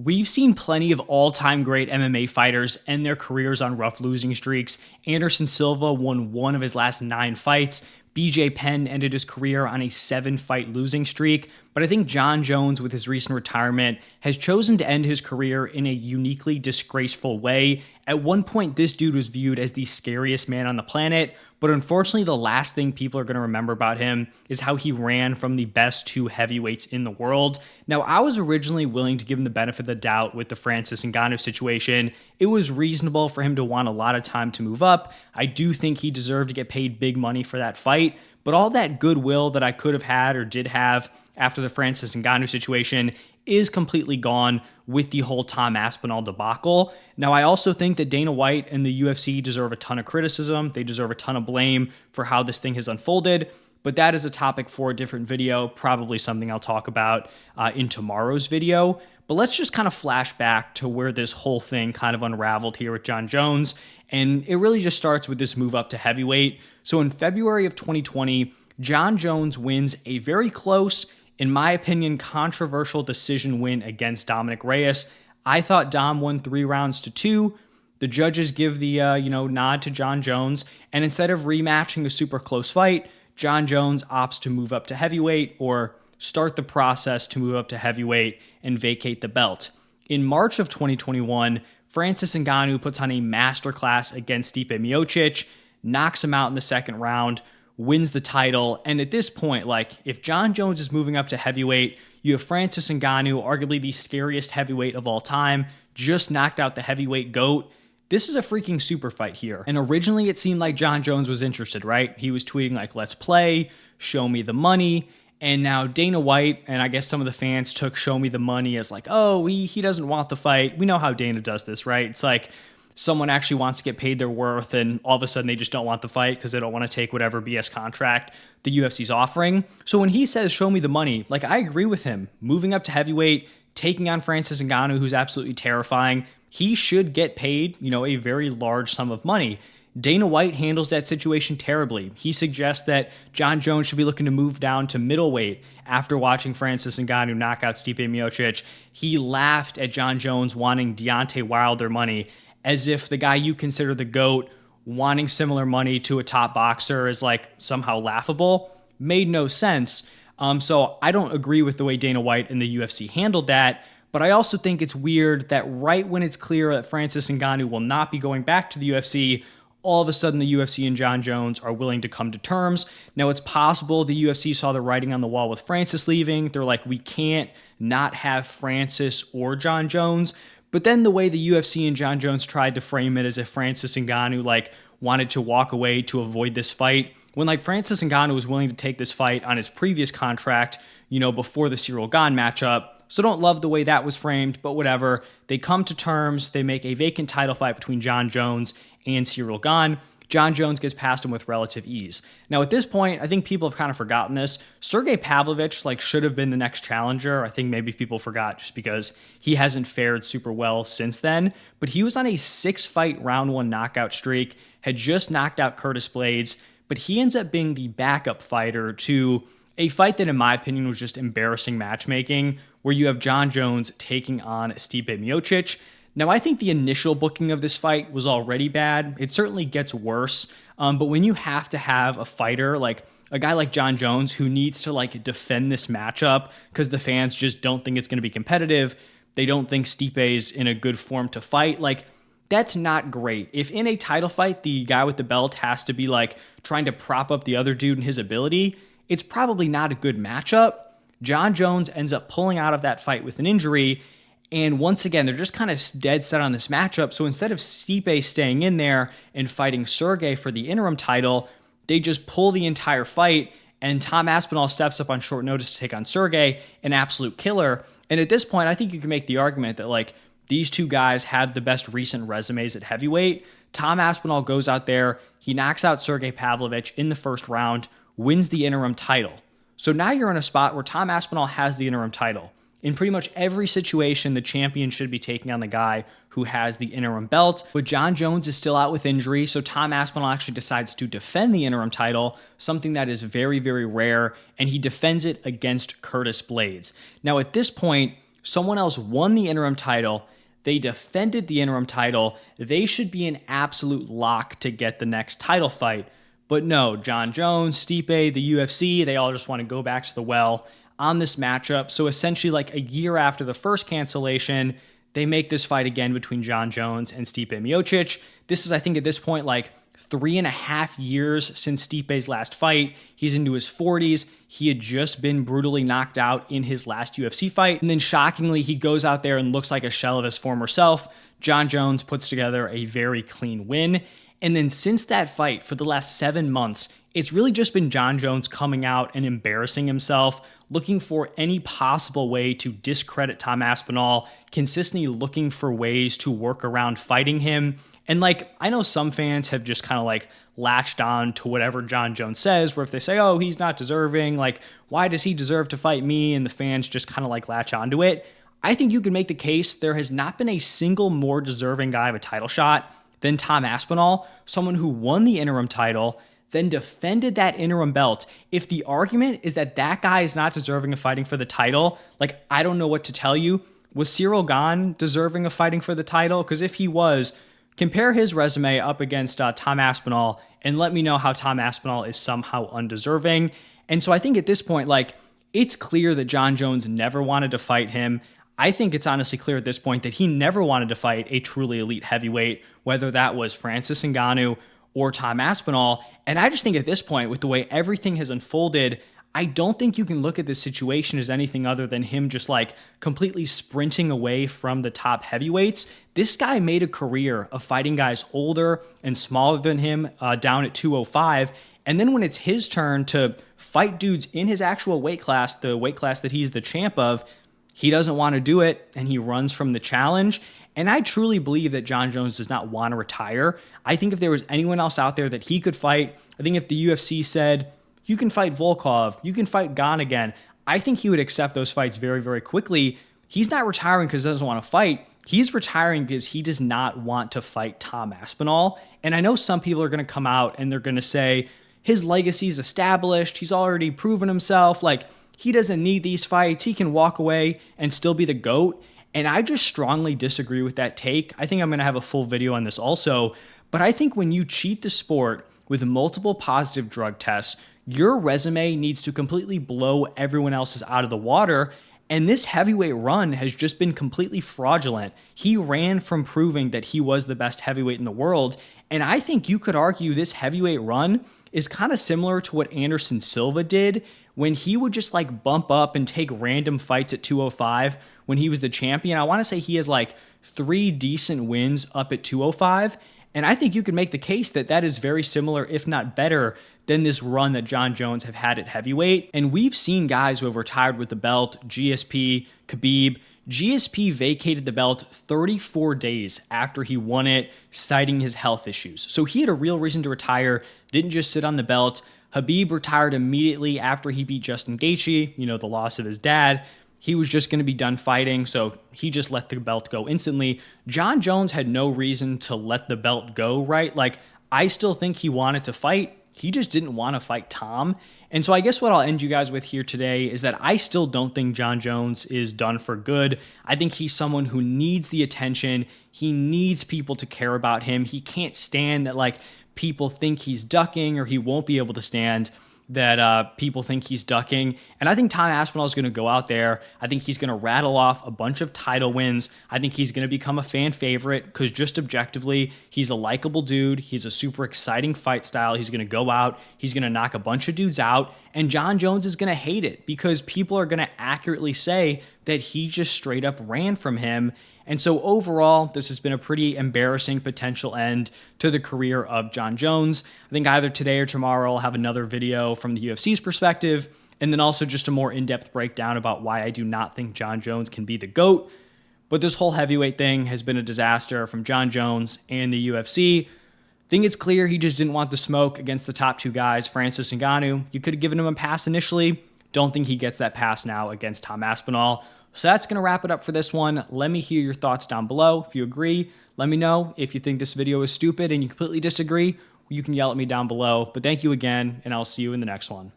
We've seen plenty of all-time great MMA fighters end their careers on rough losing streaks. Anderson Silva won one of his last 9 fights. BJ Penn ended his career on a 7-fight losing streak. But I think Jon Jones, with his recent retirement, has chosen to end his career in a uniquely disgraceful way. At one point, this dude was viewed as the scariest man on the planet, but unfortunately, the last thing people are going to remember about him is how he ran from the best 2 heavyweights in the world. Now, I was originally willing to give him the benefit of the doubt with the Francis Ngannou situation. It was reasonable for him to want a lot of time to move up. I do think he deserved to get paid big money for that fight. But all that goodwill that I could have had or did have after the Francis Ngannou situation is completely gone with the whole Tom Aspinall debacle. Now, I also think that Dana White and the UFC deserve a ton of criticism. They deserve a ton of blame for how this thing has unfolded. But that is a topic for a different video, probably something I'll talk about in tomorrow's video. But let's just kind of flash back to where this whole thing kind of unraveled here with Jon Jones. And it really just starts with this move up to heavyweight. So in February of 2020, Jon Jones wins a very close, in my opinion, controversial decision win against Dominic Reyes. I thought Dom won 3 rounds to 2. The judges give the nod to Jon Jones. And instead of rematching a super close fight, Jon Jones opts to move up to heavyweight, or start the process to move up to heavyweight and vacate the belt. In March of 2021, Francis Ngannou puts on a masterclass against Stipe Miocic, knocks him out in the second round, wins the title. And at this point, if Jon Jones is moving up to heavyweight, you have Francis Ngannou, arguably the scariest heavyweight of all time, just knocked out the heavyweight GOAT. This is a freaking super fight here. And originally it seemed like Jon Jones was interested, right? He was tweeting let's play, show me the money. And now Dana White, and I guess some of the fans took show me the money as oh, he doesn't want the fight. We know how Dana does this, right? It's someone actually wants to get paid their worth, and all of a sudden they just don't want the fight because they don't want to take whatever BS contract the UFC's offering. So when he says show me the money, I agree with him. Moving up to heavyweight, taking on Francis Ngannou, who's absolutely terrifying, he should get paid, a very large sum of money. Dana White handles that situation terribly. He suggests that Jon Jones should be looking to move down to middleweight after watching Francis Ngannou knock out Stipe Miocic. He laughed at Jon Jones wanting Deontay Wilder money, as if the guy you consider the GOAT wanting similar money to a top boxer is somehow laughable. Made no sense. So I don't agree with the way Dana White and the UFC handled that. But I also think it's weird that right when it's clear that Francis Ngannou will not be going back to the UFC, all of a sudden the UFC and Jon Jones are willing to come to terms. Now, it's possible the UFC saw the writing on the wall with Francis leaving. They're we can't not have Francis or Jon Jones. But then the way the UFC and Jon Jones tried to frame it as if Francis Ngannou wanted to walk away to avoid this fight, when Francis Ngannou was willing to take this fight on his previous contract, before the Ciryl Gane matchup. So don't love the way that was framed, but whatever. They come to terms. They make a vacant title fight between Jon Jones and Ciryl Gane. Jon Jones gets past him with relative ease. Now, at this point, I think people have kind of forgotten this. Sergey Pavlovich, should have been the next challenger. I think maybe people forgot just because he hasn't fared super well since then. But he was on a 6-fight round 1 knockout streak, had just knocked out Curtis Blaydes, but he ends up being the backup fighter to a fight that, in my opinion, was just embarrassing matchmaking, where you have Jon Jones taking on Stipe Miocic. Now, I think the initial booking of this fight was already bad. It certainly gets worse. But when you have to have a fighter a guy like Jon Jones who needs to defend this matchup because the fans just don't think it's going to be competitive, they don't think Stipe's in a good form to fight, that's not great. If in a title fight, the guy with the belt has to be trying to prop up the other dude and his ability, it's probably not a good matchup. Jon Jones ends up pulling out of that fight with an injury. And once again, they're just kind of dead set on this matchup. So instead of Stipe staying in there and fighting Sergey for the interim title, they just pull the entire fight. And Tom Aspinall steps up on short notice to take on Sergey, an absolute killer. And at this point, I think you can make the argument that these two guys have the best recent resumes at heavyweight. Tom Aspinall goes out there, he knocks out Sergey Pavlovich in the first round, wins the interim title. So now you're in a spot where Tom Aspinall has the interim title. In pretty much every situation, the champion should be taking on the guy who has the interim belt. But Jon Jones is still out with injury, so Tom Aspinall actually decides to defend the interim title, something that is very, very rare, and he defends it against Curtis Blaydes. Now, at this point, Someone else won the interim title. They defended the interim title. They should be an absolute lock to get the next title fight. But no, Jon Jones, Stipe, the UFC, they all just want to go back to the well on this matchup. So essentially, like a year after the first cancellation, they make this fight again between Jon Jones and Stipe Miocic. This is, I think, at this point, like 3.5 years since Stipe's last fight. He's into his 40s. He had just been brutally knocked out in his last UFC fight. And then shockingly, he goes out there and looks like a shell of his former self. Jon Jones puts together a very clean win. And then since that fight, for the last 7 months, it's really just been Jon Jones coming out and embarrassing himself, looking for any possible way to discredit Tom Aspinall, consistently looking for ways to work around fighting him. And like, I know some fans have just kind of like latched on to whatever Jon Jones says, where if they say, oh, he's not deserving, like, why does he deserve to fight me? And the fans just kind of like latch onto it. I think you can make the case there has not been a single more deserving guy of a title shot than Tom Aspinall, someone who won the interim title, then defended that interim belt. If the argument is that that guy is not deserving of fighting for the title, like, I don't know what to tell you. Was Cyril Gane deserving of fighting for the title? Because if he was, compare his resume up against Tom Aspinall and let me know how Tom Aspinall is somehow undeserving. And so I think at this point, like, it's clear that Jon Jones never wanted to fight him. I think it's honestly clear at this point that he never wanted to fight a truly elite heavyweight, whether that was Francis Ngannou or Tom Aspinall. And I just think at this point, with the way everything has unfolded, I don't think you can look at this situation as anything other than him just like completely sprinting away from the top heavyweights. This guy made a career of fighting guys older and smaller than him down at 205. And then when it's his turn to fight dudes in his actual weight class, the weight class that he's the champ of, he doesn't want to do it, and he runs from the challenge. And I truly believe that Jon Jones does not want to retire. I think if there was anyone else out there that he could fight, I think if the UFC said, you can fight Volkov, you can fight Gane again, I think he would accept those fights very, very quickly. He's not retiring because he doesn't want to fight. He's retiring because he does not want to fight Tom Aspinall. And I know some people are going to come out and they're going to say, his legacy is established, he's already proven himself, like, he doesn't need these fights. He can walk away and still be the GOAT. And I just strongly disagree with that take. I think I'm going to have a full video on this also. But I think when you cheat the sport with multiple positive drug tests, your resume needs to completely blow everyone else's out of the water. And this heavyweight run has just been completely fraudulent. He ran from proving that he was the best heavyweight in the world. And I think you could argue this heavyweight run is kind of similar to what Anderson Silva did when he would just like bump up and take random fights at 205 when he was the champion. I want to say he has like 3 decent wins up at 205. And I think you could make the case that that is very similar, if not better, than this run that Jon Jones have had at heavyweight. And we've seen guys who have retired with the belt, GSP, Khabib. GSP vacated the belt 34 days after he won it, citing his health issues. So he had a real reason to retire, didn't just sit on the belt. Khabib retired immediately after he beat Justin Gaethje, the loss of his dad. He was just going to be done fighting, so he just let the belt go instantly. Jon Jones had no reason to let the belt go, right? Like, I still think he wanted to fight. He just didn't want to fight Tom. And so I guess what I'll end you guys with here today is that I still don't think Jon Jones is done for good. I think he's someone who needs the attention. He needs people to care about him. He can't stand that, like, people think he's ducking, or he won't be able to stand that people think he's ducking. And I think Tom Aspinall is going to go out there. I think he's going to rattle off a bunch of title wins. I think he's going to become a fan favorite because just objectively, he's a likable dude. He's a super exciting fight style. He's going to go out. He's going to knock a bunch of dudes out. And Jon Jones is going to hate it because people are going to accurately say that he just straight up ran from him. And so overall, this has been a pretty embarrassing potential end to the career of Jon Jones. I think either today or tomorrow I'll have another video from the UFC's perspective, and then also just a more in-depth breakdown about why I do not think Jon Jones can be the GOAT. But this whole heavyweight thing has been a disaster from Jon Jones and the UFC. I think it's clear he just didn't want the smoke against the top 2 guys, Francis and Ngannou. You could have given him a pass initially. Don't think he gets that pass now against Tom Aspinall. So that's going to wrap it up for this one. Let me hear your thoughts down below. If you agree, let me know. If you think this video is stupid and you completely disagree, you can yell at me down below. But thank you again, and I'll see you in the next one.